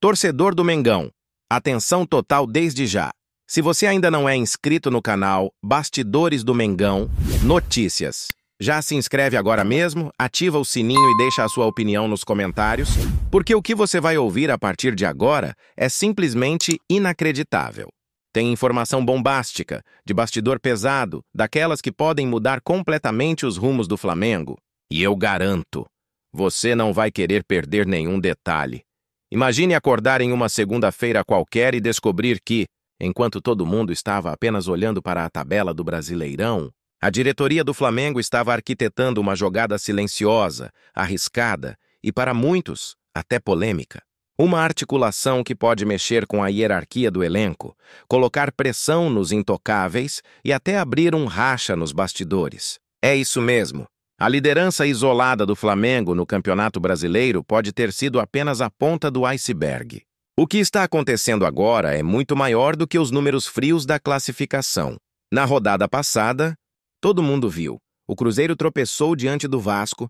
Torcedor do Mengão, atenção total desde já. Se você ainda não é inscrito no canal Bastidores do Mengão, notícias. Já se inscreve agora mesmo, ativa o sininho e deixa a sua opinião nos comentários, porque o que você vai ouvir a partir de agora é simplesmente inacreditável. Tem informação bombástica, de bastidor pesado, daquelas que podem mudar completamente os rumos do Flamengo. E eu garanto, você não vai querer perder nenhum detalhe. Imagine acordar em uma segunda-feira qualquer e descobrir que, enquanto todo mundo estava apenas olhando para a tabela do Brasileirão, a diretoria do Flamengo estava arquitetando uma jogada silenciosa, arriscada e, para muitos, até polêmica. Uma articulação que pode mexer com a hierarquia do elenco, colocar pressão nos intocáveis e até abrir um racha nos bastidores. É isso mesmo. A liderança isolada do Flamengo no Campeonato Brasileiro pode ter sido apenas a ponta do iceberg. O que está acontecendo agora é muito maior do que os números frios da classificação. Na rodada passada, todo mundo viu. O Cruzeiro tropeçou diante do Vasco,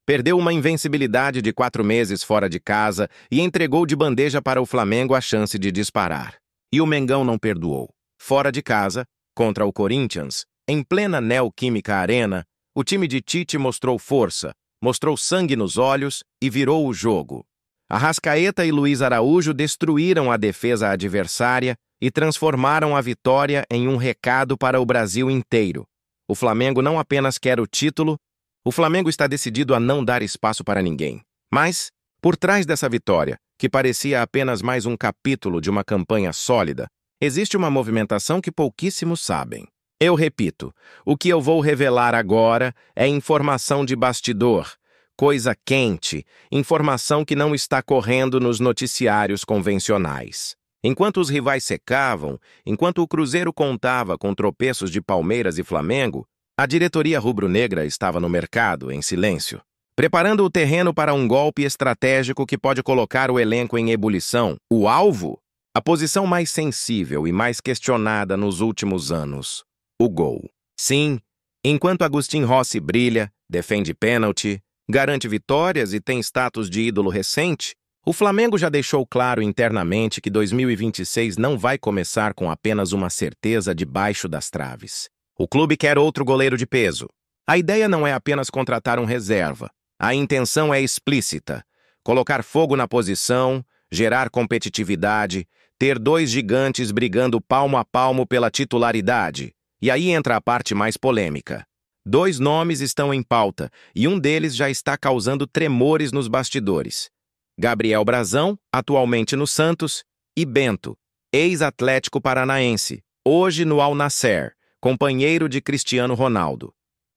perdeu uma invencibilidade de 4 meses fora de casa e entregou de bandeja para o Flamengo a chance de disparar. E o Mengão não perdoou. Fora de casa, contra o Corinthians, em plena Neoquímica Arena, o time de Tite mostrou força, mostrou sangue nos olhos e virou o jogo. Arrascaeta e Luiz Araújo destruíram a defesa adversária e transformaram a vitória em um recado para o Brasil inteiro. O Flamengo não apenas quer o título, o Flamengo está decidido a não dar espaço para ninguém. Mas, por trás dessa vitória, que parecia apenas mais um capítulo de uma campanha sólida, existe uma movimentação que pouquíssimos sabem. Eu repito, o que eu vou revelar agora é informação de bastidor, coisa quente, informação que não está correndo nos noticiários convencionais. Enquanto os rivais secavam, enquanto o Cruzeiro contava com tropeços de Palmeiras e Flamengo, a diretoria rubro-negra estava no mercado, em silêncio, preparando o terreno para um golpe estratégico que pode colocar o elenco em ebulição. O alvo? A posição mais sensível e mais questionada nos últimos anos. O gol. Sim, enquanto Agustín Rossi brilha, defende pênalti, garante vitórias e tem status de ídolo recente, o Flamengo já deixou claro internamente que 2026 não vai começar com apenas uma certeza debaixo das traves. O clube quer outro goleiro de peso. A ideia não é apenas contratar um reserva. A intenção é explícita. Colocar fogo na posição, gerar competitividade, ter 2 gigantes brigando palmo a palmo pela titularidade. E aí entra a parte mais polêmica. 2 nomes estão em pauta e um deles já está causando tremores nos bastidores. Gabriel Brazão, atualmente no Santos, e Bento, ex-Atlético Paranaense, hoje no Al Nassr, companheiro de Cristiano Ronaldo.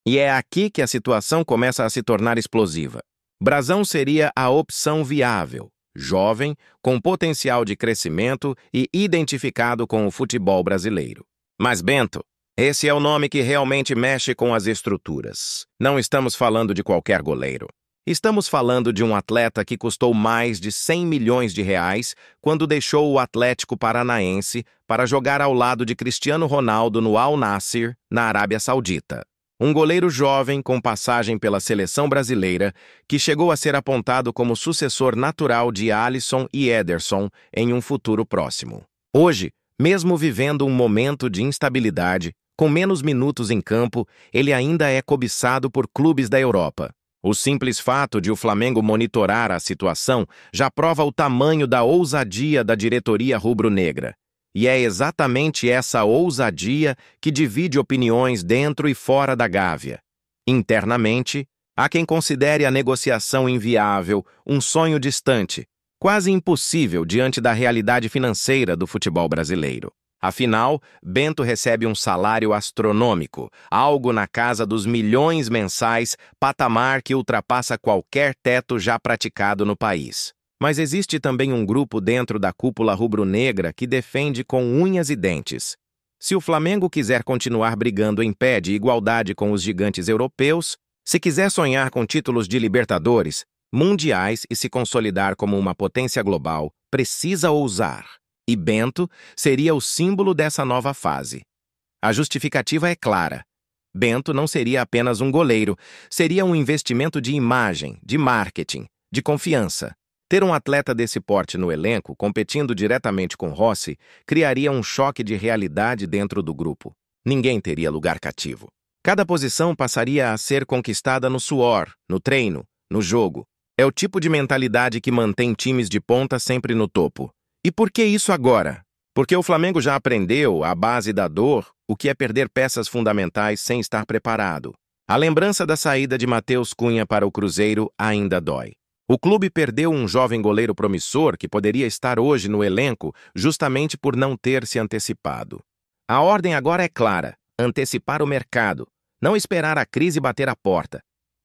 E é aqui que a situação começa a se tornar explosiva. Brazão seria a opção viável, jovem, com potencial de crescimento e identificado com o futebol brasileiro. Mas Bento, esse é o nome que realmente mexe com as estruturas. Não estamos falando de qualquer goleiro. Estamos falando de um atleta que custou mais de 100 milhões de reais quando deixou o Atlético Paranaense para jogar ao lado de Cristiano Ronaldo no Al Nassr, na Arábia Saudita. Um goleiro jovem com passagem pela seleção brasileira que chegou a ser apontado como sucessor natural de Alisson e Ederson em um futuro próximo. Hoje, mesmo vivendo um momento de instabilidade, com menos minutos em campo, ele ainda é cobiçado por clubes da Europa. O simples fato de o Flamengo monitorar a situação já prova o tamanho da ousadia da diretoria rubro-negra. E é exatamente essa ousadia que divide opiniões dentro e fora da Gávea. Internamente, há quem considere a negociação inviável, um sonho distante, quase impossível diante da realidade financeira do futebol brasileiro. Afinal, Bento recebe um salário astronômico, algo na casa dos milhões mensais, patamar que ultrapassa qualquer teto já praticado no país. Mas existe também um grupo dentro da cúpula rubro-negra que defende com unhas e dentes. Se o Flamengo quiser continuar brigando em pé de igualdade com os gigantes europeus, se quiser sonhar com títulos de Libertadores, mundiais e se consolidar como uma potência global, precisa ousar. E Bento seria o símbolo dessa nova fase. A justificativa é clara. Bento não seria apenas um goleiro, seria um investimento de imagem, de marketing, de confiança. Ter um atleta desse porte no elenco, competindo diretamente com Rossi, criaria um choque de realidade dentro do grupo. Ninguém teria lugar cativo. Cada posição passaria a ser conquistada no suor, no treino, no jogo. É o tipo de mentalidade que mantém times de ponta sempre no topo. E por que isso agora? Porque o Flamengo já aprendeu, à base da dor, o que é perder peças fundamentais sem estar preparado. A lembrança da saída de Matheus Cunha para o Cruzeiro ainda dói. O clube perdeu um jovem goleiro promissor que poderia estar hoje no elenco justamente por não ter se antecipado. A ordem agora é clara: antecipar o mercado, não esperar a crise bater a porta.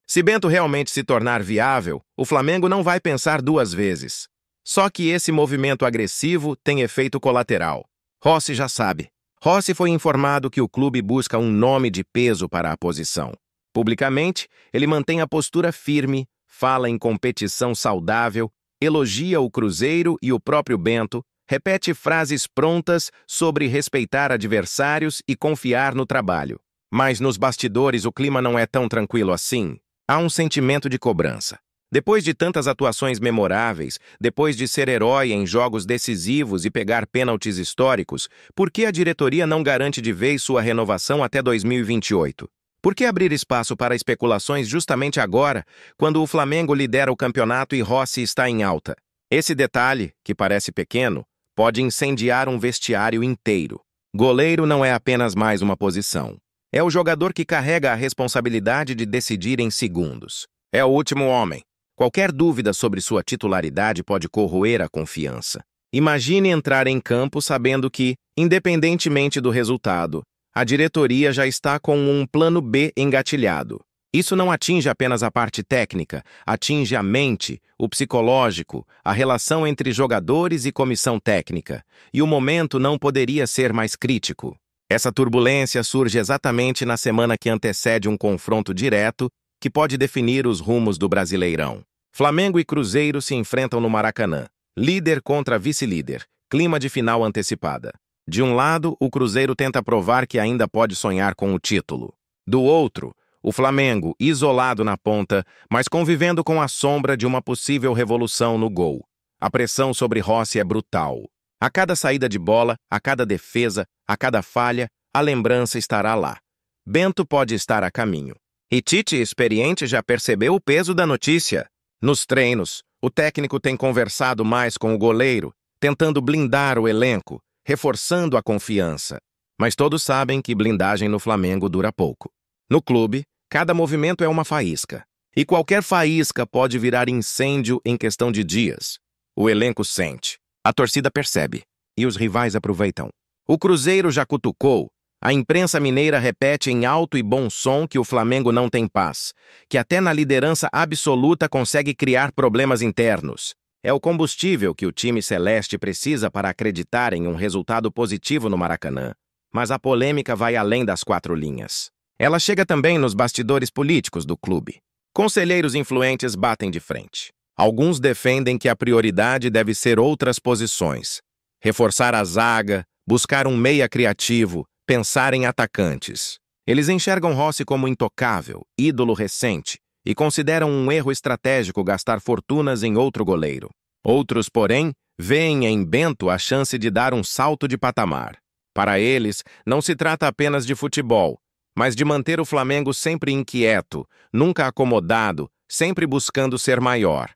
Se Bento realmente se tornar viável, o Flamengo não vai pensar duas vezes. Só que esse movimento agressivo tem efeito colateral. Rossi já sabe. Rossi foi informado que o clube busca um nome de peso para a posição. Publicamente, ele mantém a postura firme, fala em competição saudável, elogia o Cruzeiro e o próprio Bento, repete frases prontas sobre respeitar adversários e confiar no trabalho. Mas nos bastidores o clima não é tão tranquilo assim. Há um sentimento de cobrança. Depois de tantas atuações memoráveis, depois de ser herói em jogos decisivos e pegar pênaltis históricos, por que a diretoria não garante de vez sua renovação até 2028? Por que abrir espaço para especulações justamente agora, quando o Flamengo lidera o campeonato e Rossi está em alta? Esse detalhe, que parece pequeno, pode incendiar um vestiário inteiro. Goleiro não é apenas mais uma posição. É o jogador que carrega a responsabilidade de decidir em segundos. É o último homem. Qualquer dúvida sobre sua titularidade pode corroer a confiança. Imagine entrar em campo sabendo que, independentemente do resultado, a diretoria já está com um plano B engatilhado. Isso não atinge apenas a parte técnica, atinge a mente, o psicológico, a relação entre jogadores e comissão técnica. E o momento não poderia ser mais crítico. Essa turbulência surge exatamente na semana que antecede um confronto direto que pode definir os rumos do Brasileirão. Flamengo e Cruzeiro se enfrentam no Maracanã. Líder contra vice-líder. Clima de final antecipada. De um lado, o Cruzeiro tenta provar que ainda pode sonhar com o título. Do outro, o Flamengo, isolado na ponta, mas convivendo com a sombra de uma possível revolução no gol. A pressão sobre Rossi é brutal. A cada saída de bola, a cada defesa, a cada falha, a lembrança estará lá. Bento pode estar a caminho. E Tite, experiente, já percebeu o peso da notícia. Nos treinos, o técnico tem conversado mais com o goleiro, tentando blindar o elenco, reforçando a confiança. Mas todos sabem que blindagem no Flamengo dura pouco. No clube, cada movimento é uma faísca. E qualquer faísca pode virar incêndio em questão de dias. O elenco sente. A torcida percebe. E os rivais aproveitam. O Cruzeiro já cutucou. A imprensa mineira repete em alto e bom som que o Flamengo não tem paz, que até na liderança absoluta consegue criar problemas internos. É o combustível que o time celeste precisa para acreditar em um resultado positivo no Maracanã. Mas a polêmica vai além das quatro linhas. Ela chega também nos bastidores políticos do clube. Conselheiros influentes batem de frente. Alguns defendem que a prioridade deve ser outras posições. Reforçar a zaga, buscar um meia criativo, pensar em atacantes. Eles enxergam Rossi como intocável, ídolo recente, e consideram um erro estratégico gastar fortunas em outro goleiro. Outros, porém, veem em Bento a chance de dar um salto de patamar. Para eles, não se trata apenas de futebol, mas de manter o Flamengo sempre inquieto, nunca acomodado, sempre buscando ser maior.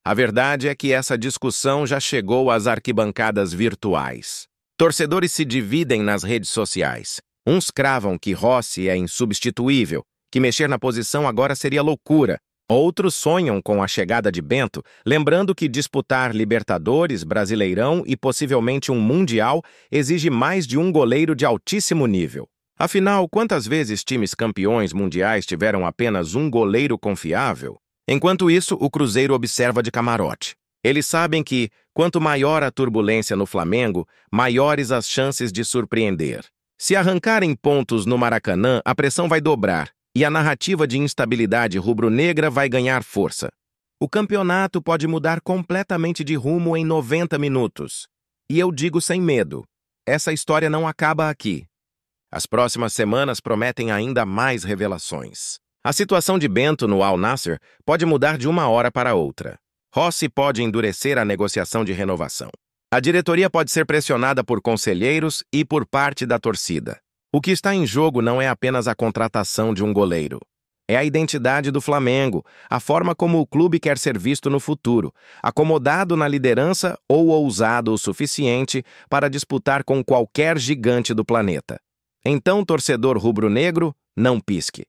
A verdade é que essa discussão já chegou às arquibancadas virtuais. Torcedores se dividem nas redes sociais. Uns cravam que Rossi é insubstituível, que mexer na posição agora seria loucura. Outros sonham com a chegada de Bento, lembrando que disputar Libertadores, Brasileirão e possivelmente um Mundial exige mais de um goleiro de altíssimo nível. Afinal, quantas vezes times campeões mundiais tiveram apenas um goleiro confiável? Enquanto isso, o Cruzeiro observa de camarote. Eles sabem que, quanto maior a turbulência no Flamengo, maiores as chances de surpreender. Se arrancarem pontos no Maracanã, a pressão vai dobrar e a narrativa de instabilidade rubro-negra vai ganhar força. O campeonato pode mudar completamente de rumo em 90 minutos. E eu digo sem medo, essa história não acaba aqui. As próximas semanas prometem ainda mais revelações. A situação de Bento no Al Nassr pode mudar de uma hora para outra. Rossi pode endurecer a negociação de renovação. A diretoria pode ser pressionada por conselheiros e por parte da torcida. O que está em jogo não é apenas a contratação de um goleiro. É a identidade do Flamengo, a forma como o clube quer ser visto no futuro, acomodado na liderança ou ousado o suficiente para disputar com qualquer gigante do planeta. Então, torcedor rubro-negro, não pisque.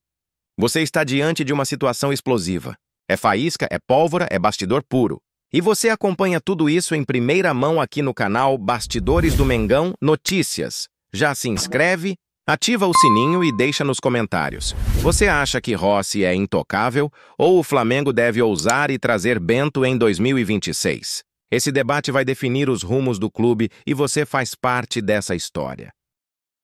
Você está diante de uma situação explosiva. É faísca, é pólvora, é bastidor puro. E você acompanha tudo isso em primeira mão aqui no canal Bastidores do Mengão Notícias. Já se inscreve, ativa o sininho e deixa nos comentários. Você acha que Rossi é intocável ou o Flamengo deve ousar e trazer Bento em 2026? Esse debate vai definir os rumos do clube e você faz parte dessa história.